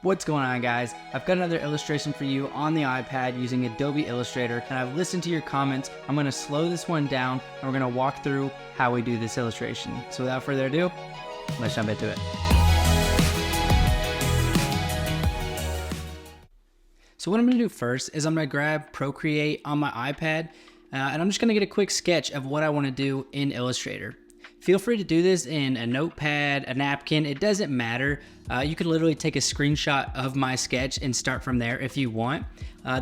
What's going on, guys? I've got another illustration for you on the iPad using Adobe Illustrator, and I've listened to your comments. I'm going to slow this one down and we're going to walk through how we do this illustration. So without further ado, let's jump into it. So what I'm going to do first is I'm going to grab Procreate on my iPad and I'm just going to get a quick sketch of what I want to do in Illustrator. Feel free to do this in a notepad, a napkin, it doesn't matter. You can literally take a screenshot of my sketch and start from there if you want.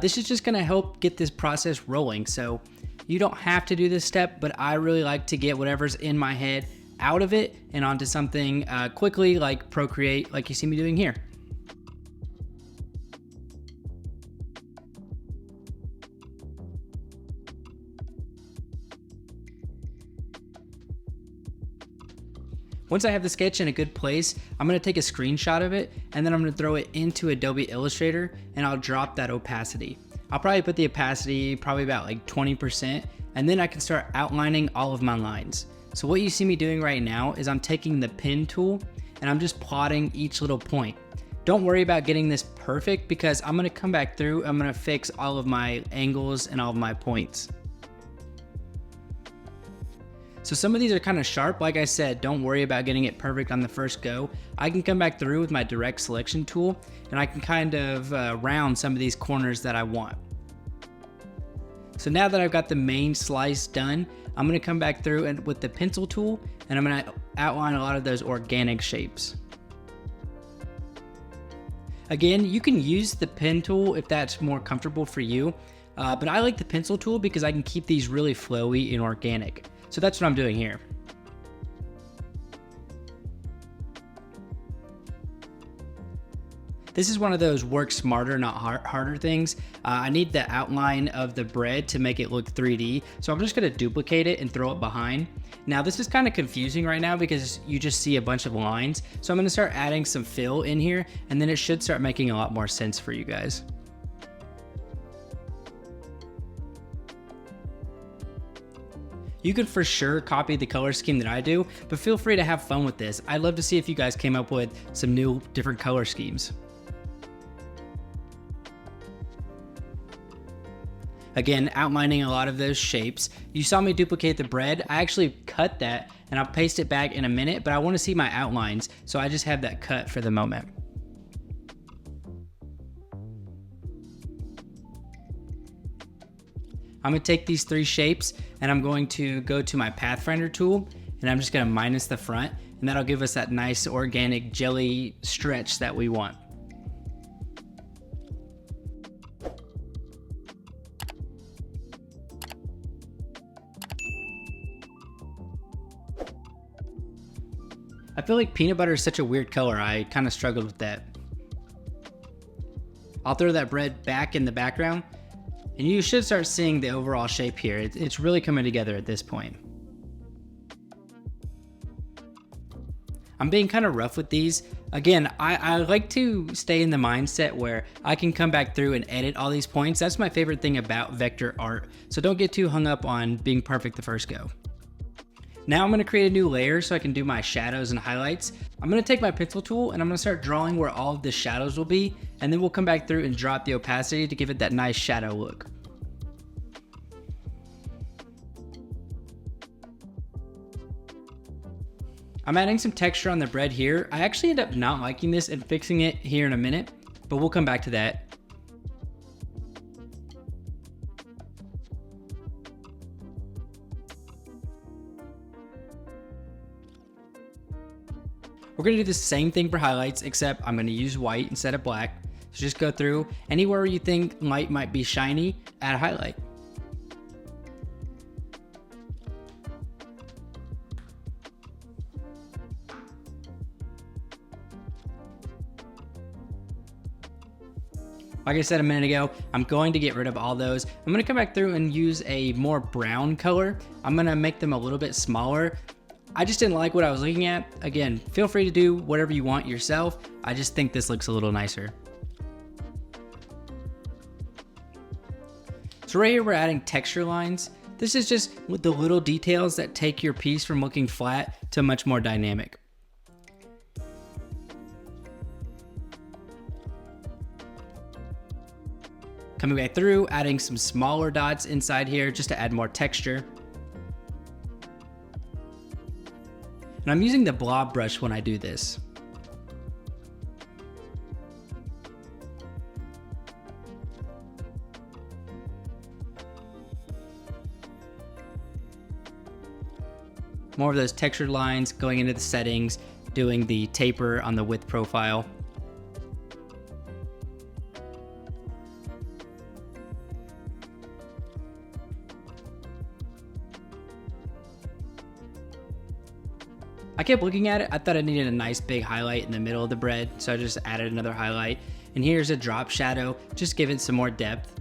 This is just gonna help get this process rolling. So you don't have to do this step, but I really like to get whatever's in my head out of it and onto something quickly, like Procreate, like you see me doing here. Once I have the sketch in a good place, I'm going to take a screenshot of it and then I'm going to throw it into Adobe Illustrator and I'll drop that opacity. I'll probably put the opacity probably about like 20% and then I can start outlining all of my lines. So what you see me doing right now is I'm taking the pen tool and I'm just plotting each little point. Don't worry about getting this perfect because I'm going to come back through, I'm going to fix all of my angles and all of my points. So some of these are kind of sharp. Like I said, don't worry about getting it perfect on the first go. I can come back through with my direct selection tool and I can kind of round some of these corners that I want. So now that I've got the main slice done, I'm gonna come back through and with the pencil tool and I'm gonna outline a lot of those organic shapes. Again, you can use the pen tool if that's more comfortable for you, but I like the pencil tool because I can keep these really flowy and organic. So that's what I'm doing here. This is one of those work smarter, not harder things. I need the outline of the bread to make it look 3D. So I'm just gonna duplicate it and throw it behind. Now this is kind of confusing right now because you just see a bunch of lines. So I'm gonna start adding some fill in here and then it should start making a lot more sense for you guys. You can for sure copy the color scheme that I do, but feel free to have fun with this. I'd love to see if you guys came up with some new different color schemes. Again, outlining a lot of those shapes. You saw me duplicate the bread. I actually cut that and I'll paste it back in a minute, but I want to see my outlines, so I just have that cut for the moment. I'm gonna take these three shapes and I'm going to go to my Pathfinder tool and I'm just gonna minus the front and that'll give us that nice organic jelly stretch that we want. I feel like peanut butter is such a weird color. I kind of struggled with that. I'll throw that bread back in the background and you should start seeing the overall shape here. It's really coming together at this point. I'm being kind of rough with these. Again, I like to stay in the mindset where I can come back through and edit all these points. That's my favorite thing about vector art. So don't get too hung up on being perfect the first go. Now I'm gonna create a new layer so I can do my shadows and highlights. I'm gonna take my pencil tool and I'm gonna start drawing where all of the shadows will be, and then we'll come back through and drop the opacity to give it that nice shadow look. I'm adding some texture on the bread here. I actually end up not liking this and fixing it here in a minute, but we'll come back to that. We're gonna do the same thing for highlights, except I'm gonna use white instead of black. So just go through, anywhere you think light might be shiny, add a highlight. Like I said a minute ago, I'm going to get rid of all those. I'm gonna come back through and use a more brown color. I'm gonna make them a little bit smaller. I just didn't like what I was looking at. Again, feel free to do whatever you want yourself. I just think this looks a little nicer. So right here, we're adding texture lines. This is just with the little details that take your piece from looking flat to much more dynamic. Coming back through, adding some smaller dots inside here just to add more texture. And I'm using the blob brush when I do this. More of those textured lines, going into the settings, doing the taper on the width profile. I kept looking at it, I thought I needed a nice big highlight in the middle of the bread, so I just added another highlight. And here's a drop shadow, just give it some more depth.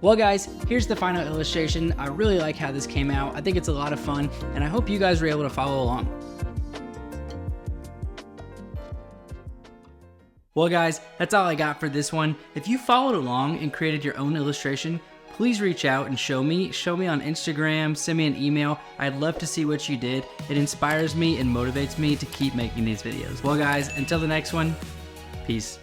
Well guys, here's the final illustration. I really like how this came out. I think it's a lot of fun, and I hope you guys were able to follow along. Well guys, that's all I got for this one. If you followed along and created your own illustration, please reach out and show me on Instagram, send me an email. I'd love to see what you did. It inspires me and motivates me to keep making these videos. Well guys, until the next one, peace.